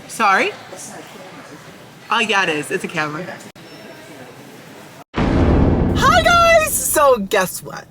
Sorry? Oh yeah, it is. It's a camera. Hi guys! So guess what?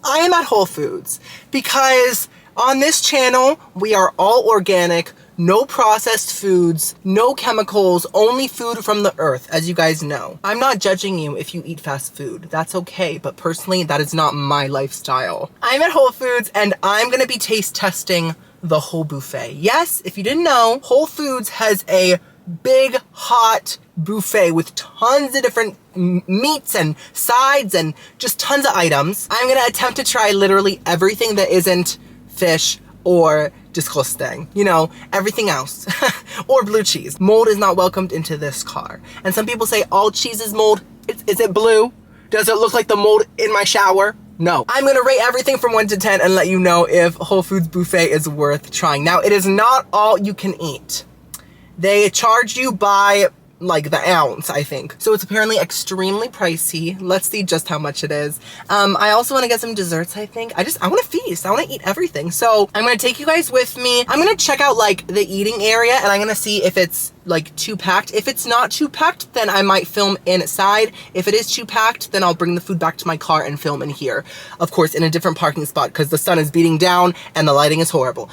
I am at Whole Foods because on this channel, we are all organic, no processed foods, no chemicals, only food from the earth, as you guys know. I'm not judging you if you eat fast food. That's okay, but personally, that is not my lifestyle. I'm at Whole Foods and I'm gonna be taste testing the whole buffet. Yes, if you didn't know, Whole Foods has a big, hot buffet with tons of different meats and sides and just tons of items. I'm gonna attempt to try literally everything that isn't fish or disgusting, you know, everything else. Or blue cheese. Mold is not welcomed into this car. And some people say all cheese is mold. Is it blue? Does it look like the mold in my shower? No. I'm gonna rate everything from 1 to 10 and let you know if Whole Foods buffet is worth trying. Now, it is not all you can eat. They charge you by like the ounce, I think. So it's apparently extremely pricey. Let's see just how much it is. I also want to get some desserts, I think. I want to feast. I want to eat everything. So I'm going to take you guys with me. I'm going to check out like the eating area and I'm going to see if it's like too packed. If it's not too packed, then I might film inside. If it is too packed, then I'll bring the food back to my car and film in here. Of course, in a different parking spot because the sun is beating down and the lighting is horrible.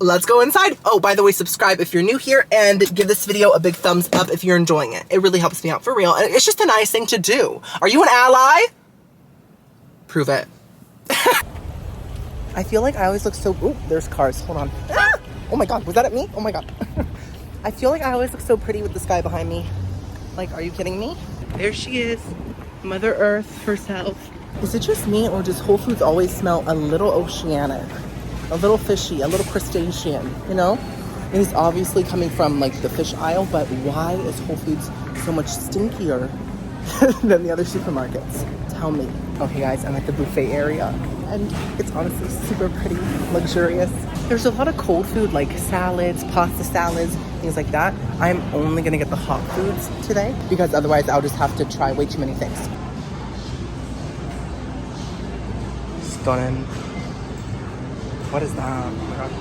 Let's go inside. Oh, by the way, subscribe if you're new here and give this video a big thumbs up if you're enjoying it. It really helps me out for real. And it's just a nice thing to do. Are you an ally? Prove it. I feel like I always look so, ooh, there's cars, hold on. Ah! Oh my God, was that at me? Oh my God. I feel like I always look so pretty with the sky behind me. Like, are you kidding me? There she is, Mother Earth herself. Is it just me or does Whole Foods always smell a little oceanic? A little fishy, a little crustacean, you know? It is obviously coming from like the fish aisle, but why is Whole Foods so much stinkier than the other supermarkets? Tell me. Okay guys, I'm at the buffet area and it's honestly super pretty, luxurious. There's a lot of cold food like salads, pasta salads, things like that. I'm only gonna get the hot foods today because otherwise I'll just have to try way too many things. Stunning. What is that? Oh my God.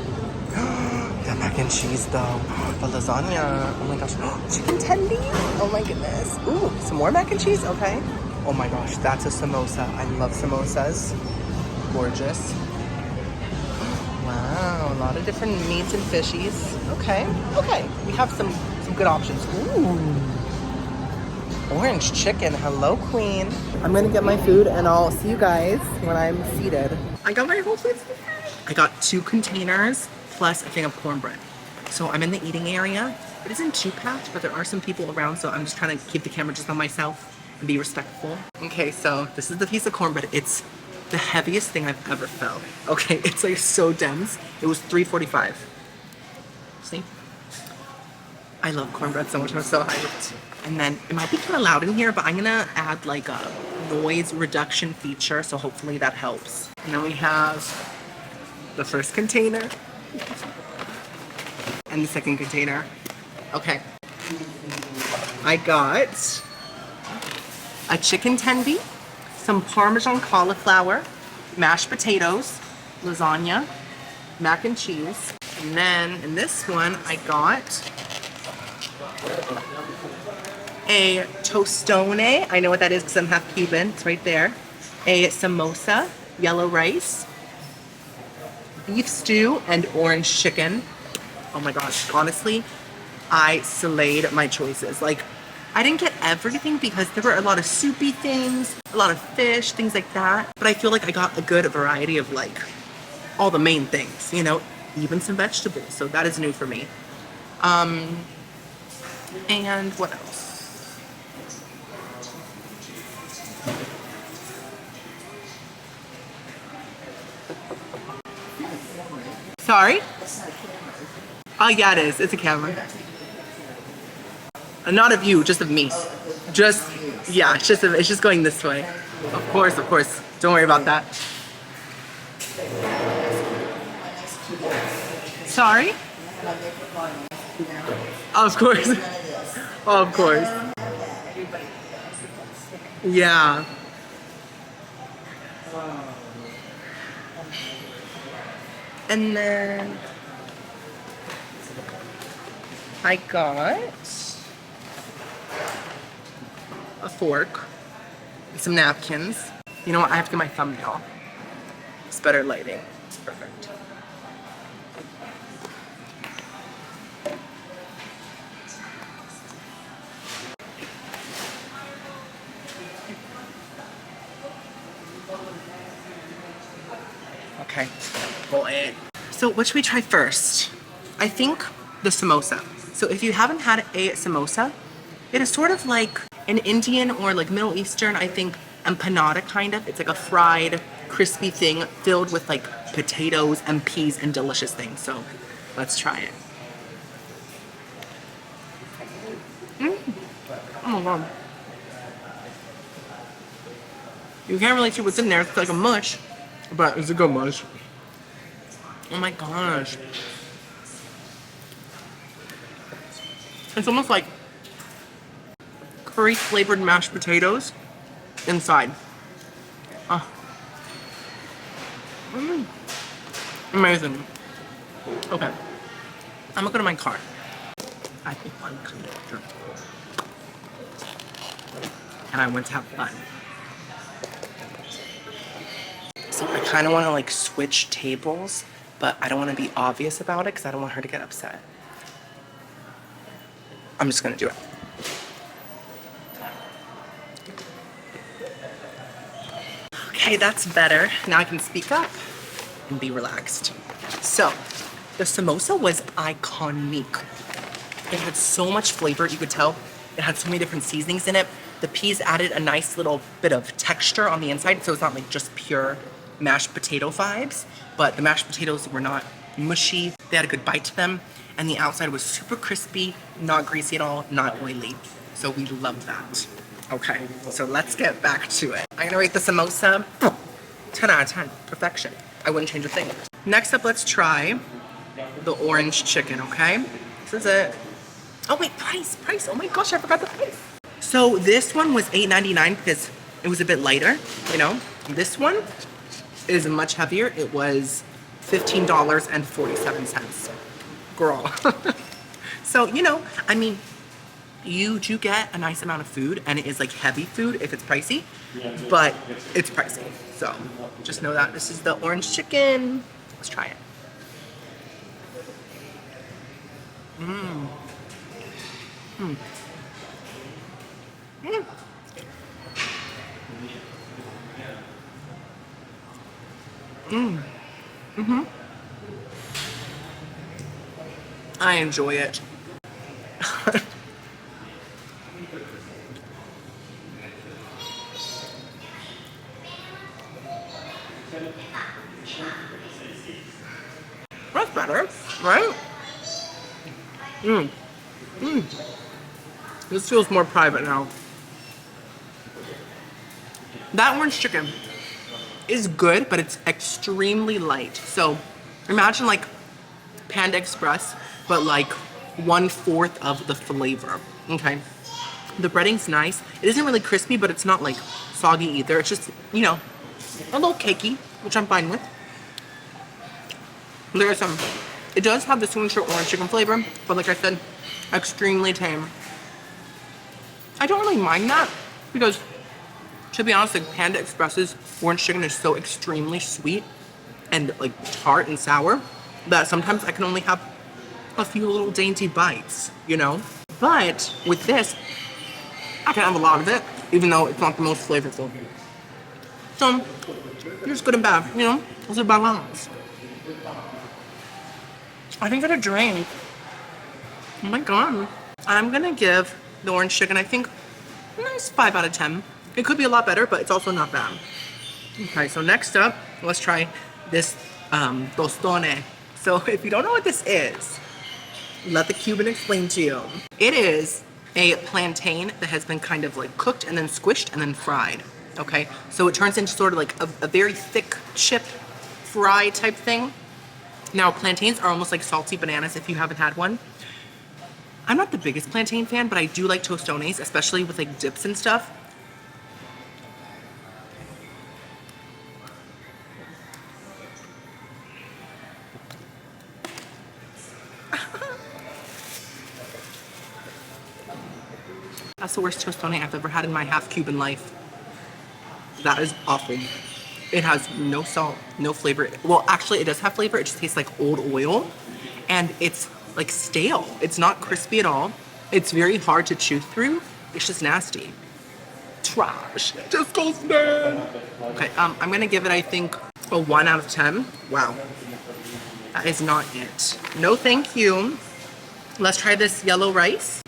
The mac and cheese though. The lasagna. Oh my gosh. Chicken tendy. Oh my goodness. Ooh, some more mac and cheese? Okay. Oh my gosh, that's a samosa. I love samosas. Gorgeous. Wow, a lot of different meats and fishies. Okay, okay. We have some good options. Ooh. Orange chicken. Hello, queen. I'm gonna get my food and I'll see you guys when I'm seated. I got my Whole Foods. I got 2 containers plus a thing of cornbread. So I'm in the eating area. It isn't too packed, but there are some people around, so I'm just trying to keep the camera just on myself and be respectful. Okay, so this is the piece of cornbread. It's the heaviest thing I've ever felt. Okay, it's like so dense. It was $3.45. See? I love cornbread so much, I'm so hyped. And then, it might be kind of loud in here, but I'm gonna add like a noise reduction feature, so hopefully that helps. And then we have the first container and the second container. Okay. I got a chicken tendy, some Parmesan cauliflower, mashed potatoes, lasagna, mac and cheese. And then in this one, I got a tostone. I know what that is because I'm half Cuban. It's right there. A samosa, yellow rice, beef stew, and orange chicken. Oh my gosh, honestly, I slayed my choices. Like, I didn't get everything because there were a lot of soupy things, a lot of fish, things like that. But I feel like I got a good variety of like all the main things, you know, even some vegetables. So that is new for me. And what else? Sorry? Oh yeah, it is. It's a camera. Not of you, just of me. Just, yeah, it's just going this way. Of course, of course. Don't worry about that. Sorry? Of course. Of course. Yeah. And then I got a fork, some napkins. You know what? I have to get my thumbnail. It's better lighting. It's perfect. Okay, roll it. So what should we try first? I think the samosa. So if you haven't had a samosa, it is sort of like an Indian or like Middle Eastern, I think, empanada kind of. It's like a fried, crispy thing filled with like potatoes and peas and delicious things. So let's try it. Oh my god. You can't really see what's in there. It's like a mush, but it's a good mush. Oh my gosh. It's almost like curry flavored mashed potatoes inside. Amazing. Okay. I'm gonna go to my car. I think I'm connected. And I went to have fun. So I kind of want to like switch tables, but I don't want to be obvious about it because I don't want her to get upset. I'm just gonna do it. Okay, that's better. Now I can speak up and be relaxed. So, the samosa was iconic. It had so much flavor, you could tell. It had so many different seasonings in it. The peas added a nice little bit of texture on the inside, so it's not like just pure mashed potato vibes, but the mashed potatoes were not mushy. They had a good bite to them, and the outside was super crispy, not greasy at all, not oily. So we loved that. Okay, so let's get back to it. I'm gonna rate the samosa 10 out of 10, perfection. I wouldn't change a thing. Next up, let's try the orange chicken, okay? This is it. Oh wait, price. Oh my gosh, I forgot the price. So this one was $8.99 because it was a bit lighter, you know? This one is much heavier. It was $15.47. Girl. So, you know, I mean, you do get a nice amount of food, and it is like heavy food if it's pricey, but it's pricey. So just know that. This is the orange chicken. Let's try it. I enjoy it. That's better, right? This feels more private now. That orange chicken is good, but it's extremely light. So imagine like Panda Express, but like 1/4 of the flavor, okay? The breading's nice. It isn't really crispy, but it's not like soggy either. It's just, you know, a little cakey, which I'm fine with. There's some, it does have the signature orange chicken flavor, but like I said, extremely tame. I don't really mind that because, to be honest, like Panda Express's orange chicken is so extremely sweet and like tart and sour that sometimes I can only have a few little dainty bites, you know? But with this, I can have a lot of it, even though it's not the most flavorful. So, it's good and bad, you know? It's a balance. I didn't get a drink. Oh my god. I'm gonna give the orange chicken, I think, a nice 5 out of 10. It could be a lot better, but it's also not bad. Okay, so next up, let's try this tostone. So if you don't know what this is, let the Cuban explain to you. It is a plantain that has been kind of like cooked and then squished and then fried. Okay, so it turns into sort of like a very thick chip fry type thing. Now, plantains are almost like salty bananas if you haven't had one. I'm not the biggest plantain fan, but I do like tostones, especially with like dips and stuff. That's the worst toast donut I've ever had in my half Cuban life. That is awful. It has no salt, no flavor. Well, actually, it does have flavor. It just tastes like old oil. And it's like stale. It's not crispy at all. It's very hard to chew through. It's just nasty. Trash. Disgusting. Okay, I'm gonna give it, I think, a 1 out of 10. Wow. That is not it. No thank you. Let's try this yellow rice.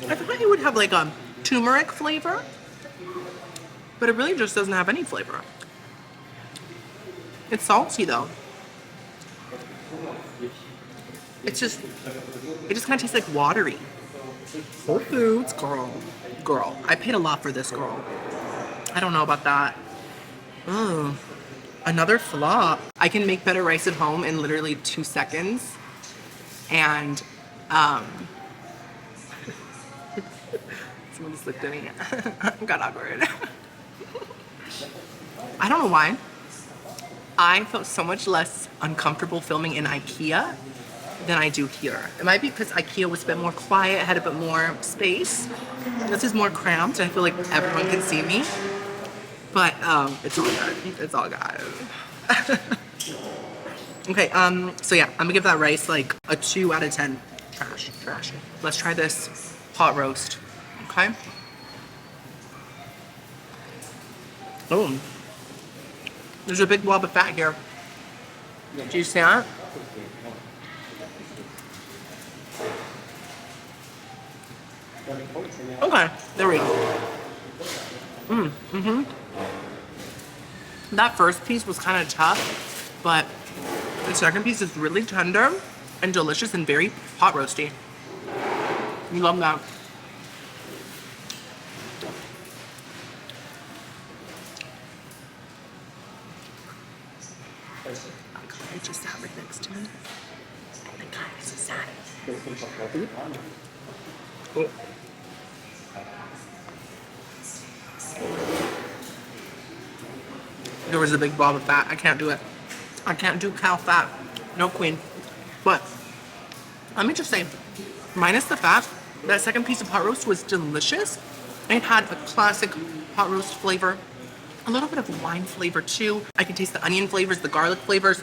I thought it would have like a turmeric flavor, but it really just doesn't have any flavor. It's salty though. It just kind of tastes like watery. Whole Foods, girl. I paid a lot for this, girl. I don't know about that. Oh, another flop. I can make better rice at home in literally 2 seconds, and someone just looked at me. Got awkward. I don't know why. I felt so much less uncomfortable filming in IKEA than I do here. It might be because IKEA was a bit more quiet, had a bit more space. This is more cramped, and I feel like everyone can see me. But it's all good. It's all good. Okay, so yeah, I'm gonna give that rice like a 2 out of 10. Trash. Let's try this pot roast. Okay. Oh, there's a big blob of fat here. Do you see that? Okay, there we go. That first piece was kind of tough, but the second piece is really tender and delicious and very hot roasty. You love that. I just sat right next to me. The guy is sad. Oh. There was a big blob of fat. I can't do it. I can't do cow fat. No queen. But let me just say, minus the fat, that second piece of pot roast was delicious. It had a classic pot roast flavor, a little bit of wine flavor too. I can taste the onion flavors, the garlic flavors,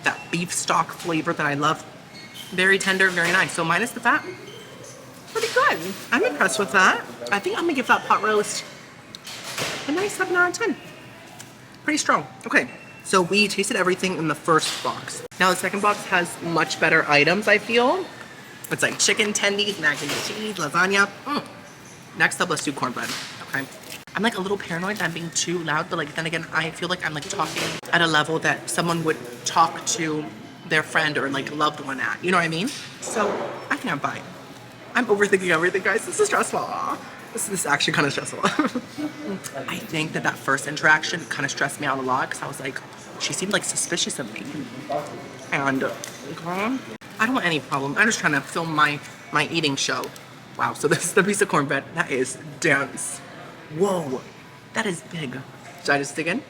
that beef stock flavor that I love. Very tender, very nice. So minus the fat, pretty good. I'm impressed with that. I think I'm gonna give that pot roast a nice 7 out of 10. Pretty strong. Okay, so we tasted everything in the first box. Now the second box has much better items, I feel. It's like chicken tendies, mac and cheese, lasagna. Next up, let's do cornbread, okay? I'm like a little paranoid that I'm being too loud, but like then again, I feel like I'm like talking at a level that someone would talk to their friend or like loved one at, you know what I mean? So I think I'm fine. I'm overthinking everything, guys. This is stressful. This is actually kind of stressful. I think that first interaction kind of stressed me out a lot because I was like, she seemed like suspicious of me. And I don't want any problem. I'm just trying to film my eating show. Wow, so this is the piece of cornbread. That is dense. Whoa, that is big. Should I just dig in?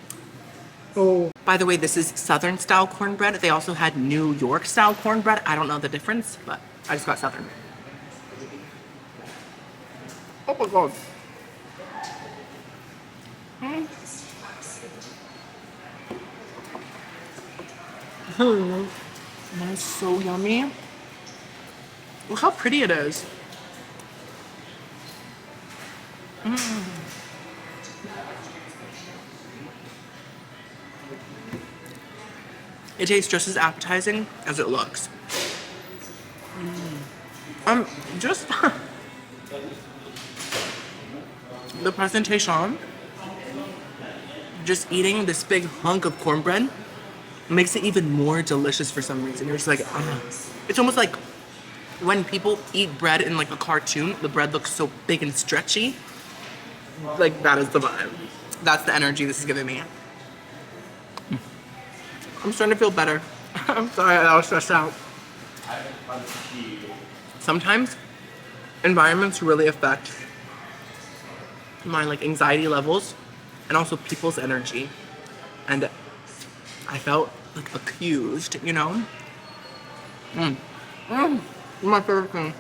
Oh. By the way, this is Southern style cornbread. They also had New York style cornbread. I don't know the difference, but I just got Southern. Oh my god. That is so yummy. Look how pretty it is. It tastes just as appetizing as it looks. Just the presentation, just eating this big hunk of cornbread makes it even more delicious for some reason. You're just like, it's almost like when people eat bread in like a cartoon, the bread looks so big and stretchy. Like that is the vibe. That's the energy this is giving me. I'm starting to feel better. I'm sorry, I was stressed out. Sometimes environments really affect my like anxiety levels and also people's energy. And I felt like accused, you know? My favorite thing.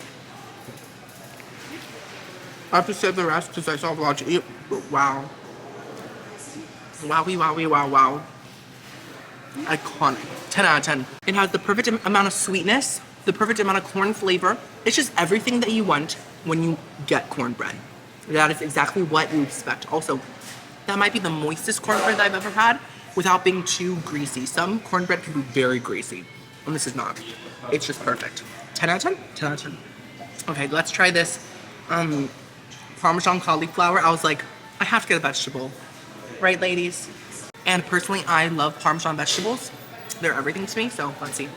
I have to save the rest because I still have a lot to eat. But wow. Wowie, wowie, wow, wow. Iconic. 10 out of 10. It has the perfect amount of sweetness, the perfect amount of corn flavor. It's just everything that you want when you get cornbread. That is exactly what you expect. Also, that might be the moistest cornbread that I've ever had without being too greasy. Some cornbread can be very greasy, and this is not. It's just perfect. 10 out of 10? 10 out of 10. Okay, let's try this Parmesan cauliflower. I was like, I have to get a vegetable. Right, ladies? And personally, I love Parmesan vegetables. They're everything to me, so let's see.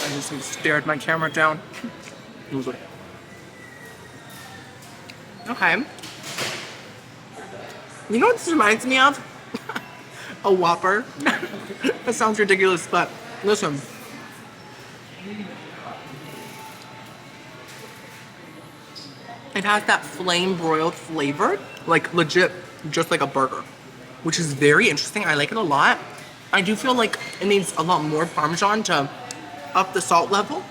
I just stared my camera down. Okay. You know what this reminds me of? A Whopper. That sounds ridiculous, but listen. It has that flame broiled flavor, like legit, just like a burger, which is very interesting. I like it a lot. I do feel like it needs a lot more Parmesan to up the salt level,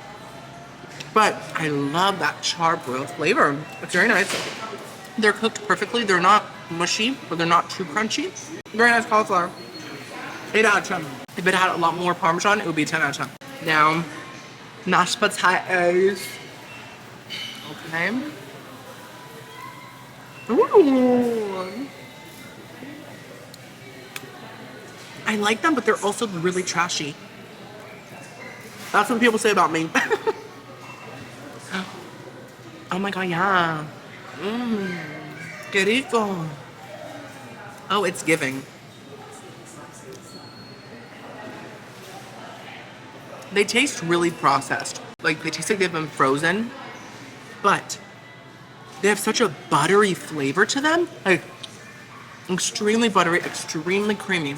but I love that char broiled flavor. It's very nice. They're cooked perfectly. They're not mushy, but they're not too crunchy. Very nice cauliflower. 8 out of 10. If it had a lot more Parmesan, it would be 10 out of 10. Now, mashed potatoes. Okay. Ooh. I like them, but they're also really trashy. That's what people say about me. Oh my god, yeah. Que rico. Oh, it's giving. They taste really processed. Like, they taste like they've been frozen, but they have such a buttery flavor to them. Like, extremely buttery, extremely creamy.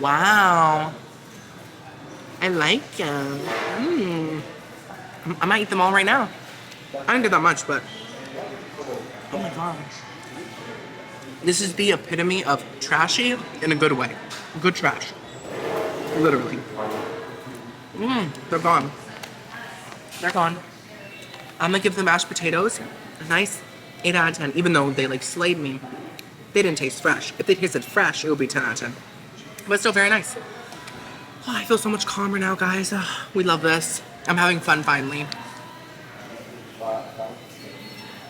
Wow. I like them. I might eat them all right now. I didn't get that much, but oh my gosh. This is the epitome of trashy in a good way. Good trash. Literally. They're gone. They're gone. I'm gonna give the mashed potatoes a nice 8 out of 10, even though they like slayed me. They didn't taste fresh. If they tasted fresh, it would be 10 out of 10. But still very nice. Oh, I feel so much calmer now, guys. We love this. I'm having fun finally.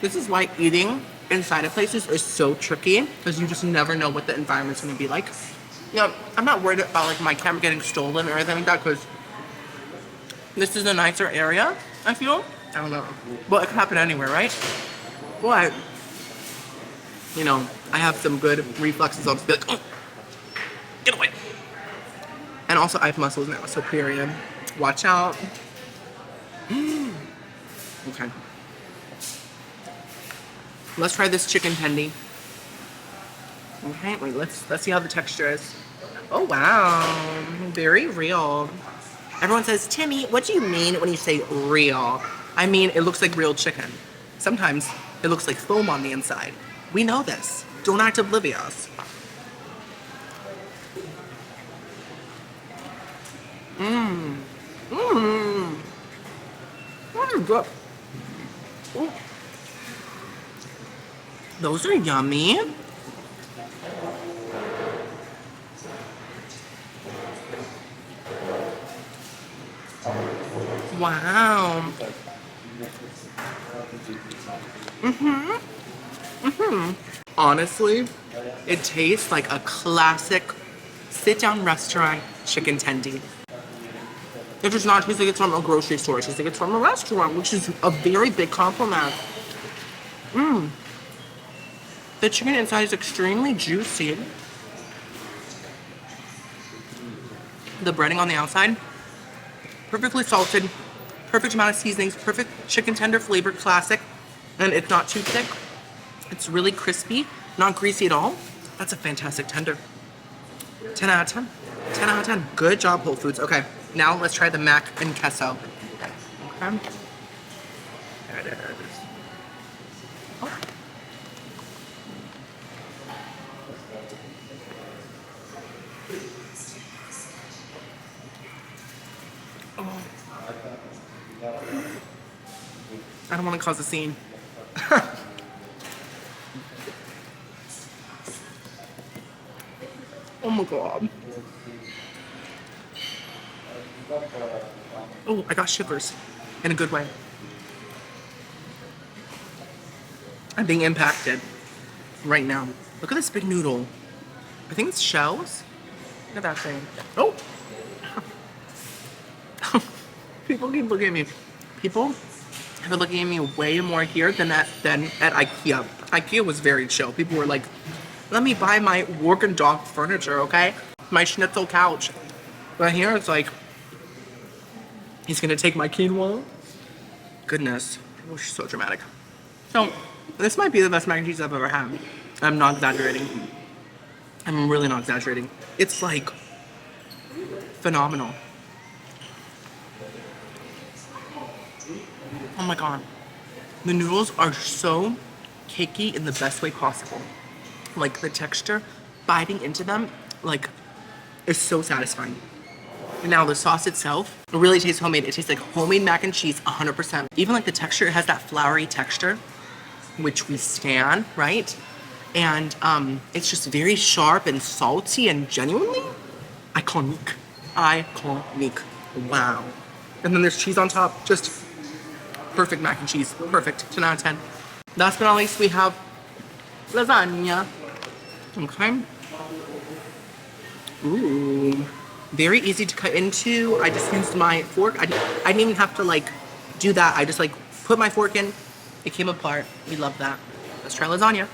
This is why eating inside of places is so tricky, because you just never know what the environment's gonna be like. You know, I'm not worried about like my camera getting stolen or anything like that, because this is a nicer area, I feel. I don't know. Well, it could happen anywhere, right? But, you know, I have some good reflexes. I'll just be like, oh, get away. And also, I have muscles now, so period. Watch out. Okay. Let's try this chicken tendy. Okay, wait, let's see how the texture is. Oh, wow. Very real. Everyone says, Timmy, what do you mean when you say real? I mean, it looks like real chicken. Sometimes it looks like foam on the inside. We know this. Don't act oblivious. Good. Ooh. Those are yummy. Wow. Honestly, it tastes like a classic sit-down restaurant chicken tendy. It does not taste like it's from a grocery store. It tastes like it's from a restaurant, which is a very big compliment. The chicken inside is extremely juicy. The breading on the outside, perfectly salted, perfect amount of seasonings, perfect chicken tender flavor, classic, and it's not too thick. It's really crispy, not greasy at all. That's a fantastic tender. 10 out of 10. 10 out of 10. Good job, Whole Foods. Okay, now let's try the mac and queso. Okay. There it is. Oh. Oh. I don't want to cause a scene. Oh my god. Oh, I got shivers. In a good way. I'm being impacted right now. Look at this big noodle. I think it's shells. Look at that thing. Oh! People keep looking at me. People have been looking at me way more here than at IKEA. IKEA was very chill. People were like, let me buy my work and dog furniture, okay? My schnitzel couch. But here it's like, he's gonna take my quinoa. Goodness, it was so dramatic. So, this might be the best mac and cheese I've ever had. I'm not exaggerating. I'm really not exaggerating. It's like, phenomenal. Oh my god. The noodles are so cakey in the best way possible. Like the texture, biting into them, like, is so satisfying. Now the sauce itself, it really tastes homemade. It tastes like homemade mac and cheese, 100%. Even like the texture, it has that floury texture, which we stan, right? And it's just very sharp and salty and genuinely iconic. Iconic. Wow. And then there's cheese on top, just perfect mac and cheese. Perfect. 10 out of 10. Last but not least, we have lasagna. Okay. Ooh. Very easy to cut into. I just used my fork. I didn't even have to like do that. I just like put my fork in. It came apart. We love that. Let's try lasagna.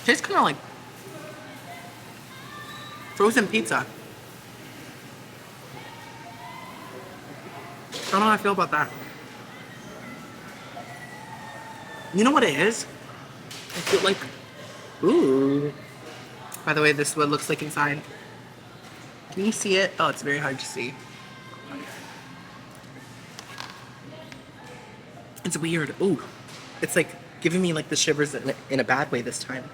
Tastes kind of like frozen pizza. I don't know how I feel about that. You know what it is? I feel like, ooh. By the way, this is what it looks like inside. Can you see it? Oh, it's very hard to see. It's weird. Ooh. It's like giving me like the shivers in a bad way this time.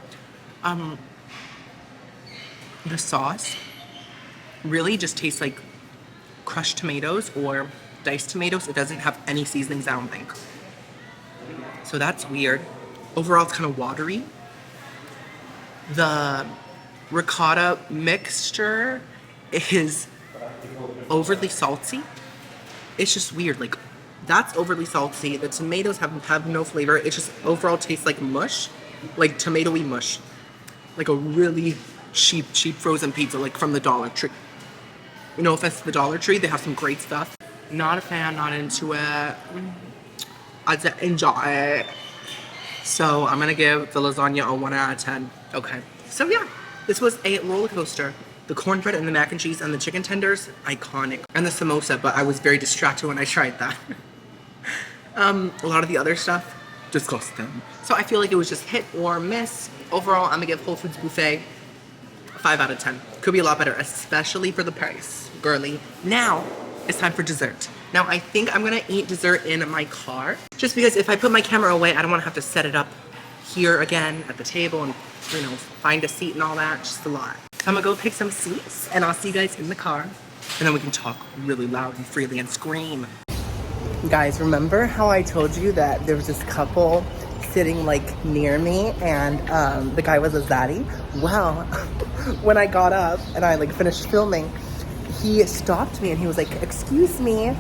The sauce really just tastes like crushed tomatoes or diced tomatoes. It doesn't have any seasonings, I don't think. So that's weird. Overall, it's kind of watery. The ricotta mixture is overly salty. It's just weird. Like, that's overly salty. The tomatoes have no flavor. It just overall tastes like mush, like tomatoey mush, like a really cheap frozen pizza, like from the Dollar Tree. No offense to the Dollar Tree, they have some great stuff. Not a fan, not into it. I enjoy it. So I'm gonna give the lasagna a 1 out of 10. Okay. So yeah, this was a roller coaster. The cornbread and the mac and cheese and the chicken tenders, iconic. And the samosa, but I was very distracted when I tried that. A lot of the other stuff, disgusting. So I feel like it was just hit or miss. Overall, I'm gonna give Whole Foods Buffet 5 out of 10. Could be a lot better, especially for the price. Girly. Now, it's time for dessert. Now, I think I'm gonna eat dessert in my car, just because if I put my camera away, I don't wanna have to set it up here again at the table and, you know, find a seat and all that, just a lot. So I'm gonna go pick some seats and I'll see you guys in the car and then we can talk really loud and freely and scream. Guys, remember how I told you that there was this couple sitting like near me and the guy was a zaddy? Well, when I got up and I like finished filming, he stopped me and he was like, excuse me,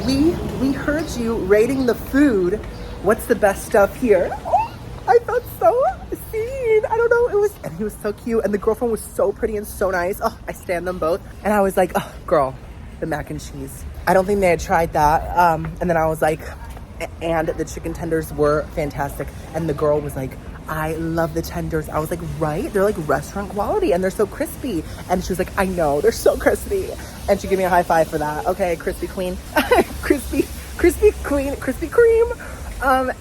we heard you rating the food. What's the best stuff here? Oh, I felt so seen. I don't know, and he was so cute and the girlfriend was so pretty and so nice. Oh, I stand them both. And I was like, oh, girl, the mac and cheese. I don't think they had tried that. And then I was like, and the chicken tenders were fantastic. And the girl was like, I love the tenders. I was like, right? They're like restaurant quality and they're so crispy. And she was like, I know, they're so crispy. And she gave me a high five for that. Okay, crispy queen. crispy queen, Krispy Kreme.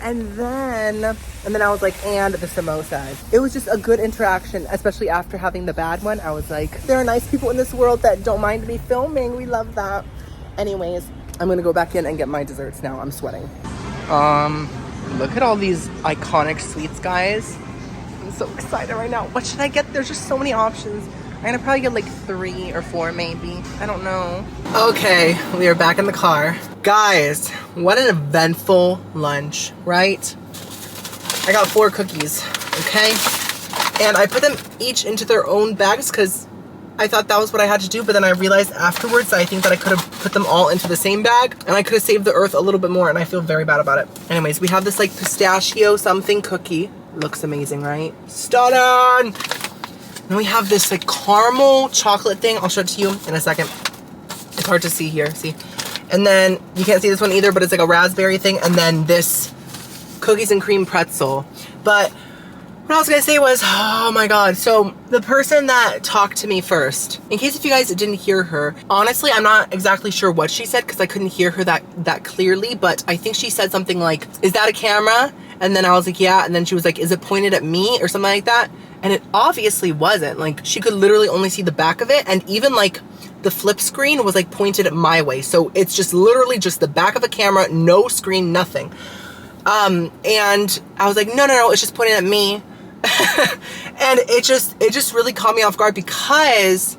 And then I was like, and the samosas. It was just a good interaction, especially after having the bad one. I was like, there are nice people in this world that don't mind me filming. We love that. Anyways, I'm gonna go back in and get my desserts now. I'm sweating. Look at all these iconic sweets, guys. I'm so excited right now. What should I get? There's just so many options. I'm gonna probably get like 3 or 4 maybe. I don't know. Okay, we are back in the car. Guys, what an eventful lunch, right? I got 4 cookies, okay? And I put them each into their own bags because I thought that was what I had to do, but then I realized afterwards that I think that I could have put them all into the same bag and I could have saved the earth a little bit more, and I feel very bad about it. Anyways, we have this like pistachio something cookie. Looks amazing, right? Stunning! Then we have this like caramel chocolate thing. I'll show it to you in a second. It's hard to see here, see? And then you can't see this one either, but it's like a raspberry thing. And then this cookies and cream pretzel. But what I was gonna say was, oh my God. So the person that talked to me first, in case if you guys didn't hear her, honestly, I'm not exactly sure what she said because I couldn't hear her that clearly, but I think she said something like, is that a camera? And then I was like, yeah. And then she was like, is it pointed at me or something like that? And it obviously wasn't. Like, she could literally only see the back of it. And even like the flip screen was like pointed at my way. So it's just literally just the back of a camera, no screen, nothing. And I was like, no, it's just pointing at me. And it just really caught me off guard because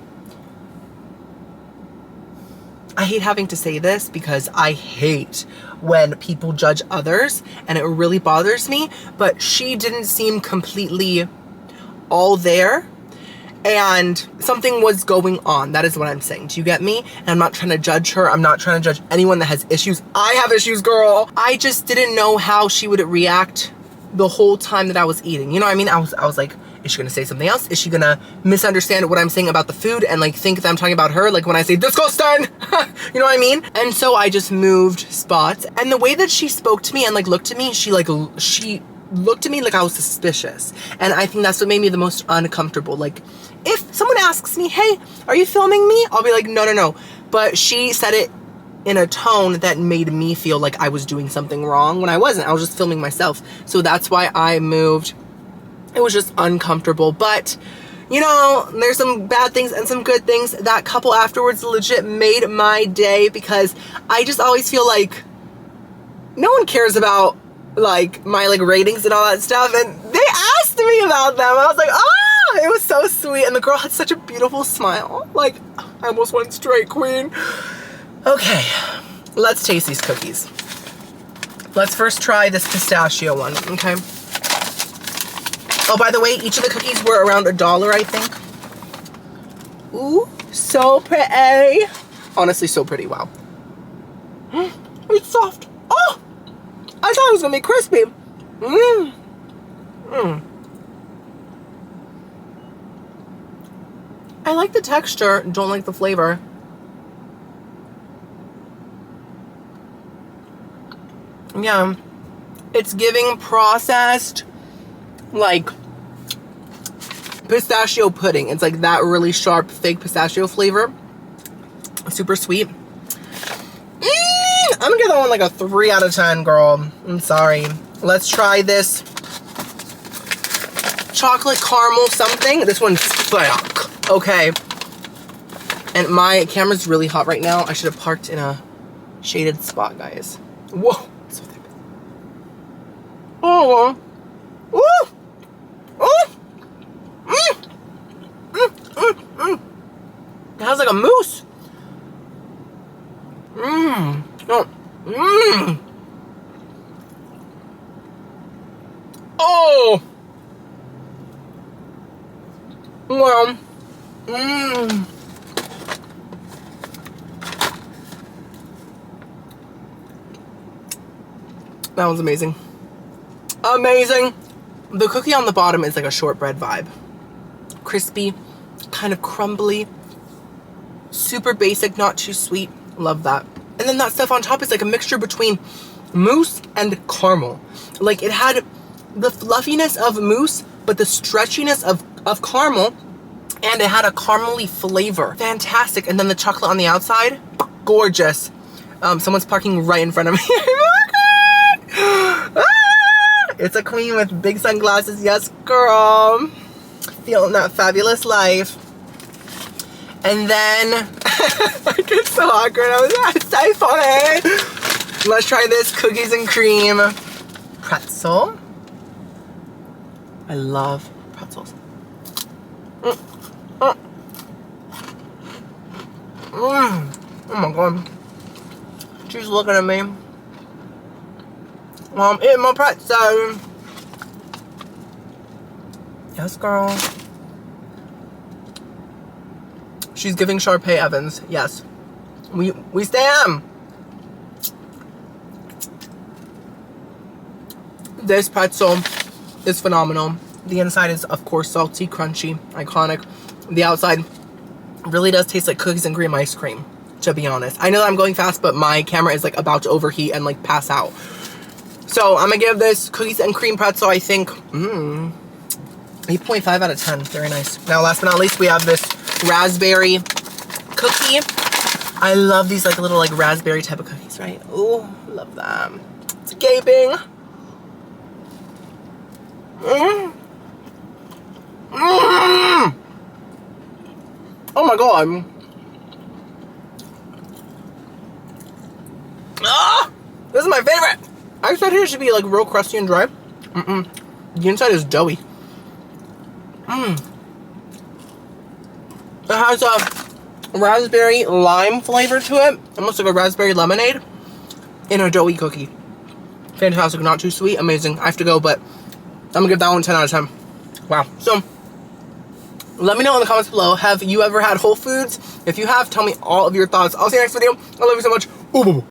I hate having to say this because I hate when people judge others and it really bothers me, but she didn't seem completely all there and something was going on. That is what I'm saying. Do you get me? And I'm not trying to judge her. I'm not trying to judge anyone that has issues. I have issues, girl. I just didn't know how she would react the whole time that I was eating. You know what I mean? I was like, is she gonna say something else? Is she gonna misunderstand what I'm saying about the food and like think that I'm talking about her? Like when I say disgusting, you know what I mean? And so I just moved spots. And the way that she spoke to me and like looked at me, she looked at me like I was suspicious. And I think that's what made me the most uncomfortable. Like if someone asks me, hey, are you filming me? I'll be like, no. But she said it in a tone that made me feel like I was doing something wrong when I wasn't. I was just filming myself. So that's why I moved. It was just uncomfortable. But, you know, there's some bad things and some good things. That couple afterwards legit made my day because I just always feel like no one cares about like my like ratings and all that stuff. And they asked me about them. I was like, oh, it was so sweet. And the girl had such a beautiful smile. Like, I almost went straight, queen. Okay, let's taste these cookies. Let's first try this pistachio one, okay? Oh, by the way, each of the cookies were around $1, I think. Ooh, so pretty. Honestly, so pretty, wow. It's soft. Oh, I thought it was gonna be crispy. I like the texture, don't like the flavor. Yeah, it's giving processed, like, pistachio pudding. It's like that really sharp, fake pistachio flavor. Super sweet. I'm gonna give that one like a 3 out of 10, girl. I'm sorry. Let's try this chocolate caramel something. This one's fuck. Okay. And my camera's really hot right now. I should have parked in a shaded spot, guys. Whoa. So thick. Oh. Woo. It has like a mousse. Oh. Well. That was amazing. Amazing. The cookie on the bottom is like a shortbread vibe. Crispy, kind of crumbly, super basic, not too sweet. Love that. And then that stuff on top is like a mixture between mousse and caramel. Like it had the fluffiness of mousse, but the stretchiness of caramel, and it had a caramely flavor. Fantastic. And then the chocolate on the outside, gorgeous. Someone's parking right in front of me. It's a queen with big sunglasses. Yes, girl. Feeling that fabulous life. And then Like, it's so awkward. I was like, it's so funny. Let's try this cookies and cream pretzel. I love pretzels. Oh my god. She's looking at me. Well, I'm eating my pretzel. Yes, girl. She's giving Sharpay Evans. Yes. We stand. This pretzel is phenomenal. The inside is, of course, salty, crunchy, iconic. The outside really does taste like cookies and cream ice cream, to be honest. I know that I'm going fast, but my camera is like about to overheat and like pass out. So I'm gonna give this cookies and cream pretzel, I think, 8.5 out of 10. Very nice. Now, last but not least, we have this raspberry cookie. I love these like little like raspberry type of cookies, right? Oh, love them. It's gaping. Oh my god. Ah! This is my favorite. I expected it should be like real crusty and dry. The inside is doughy. It has a raspberry lime flavor to it. Almost like a raspberry lemonade in a doughy cookie. Fantastic. Not too sweet. Amazing. I have to go, but I'm gonna give that one 10 out of 10. Wow. So, let me know in the comments below. Have you ever had Whole Foods? If you have, tell me all of your thoughts. I'll see you next video. I love you so much. Ooh.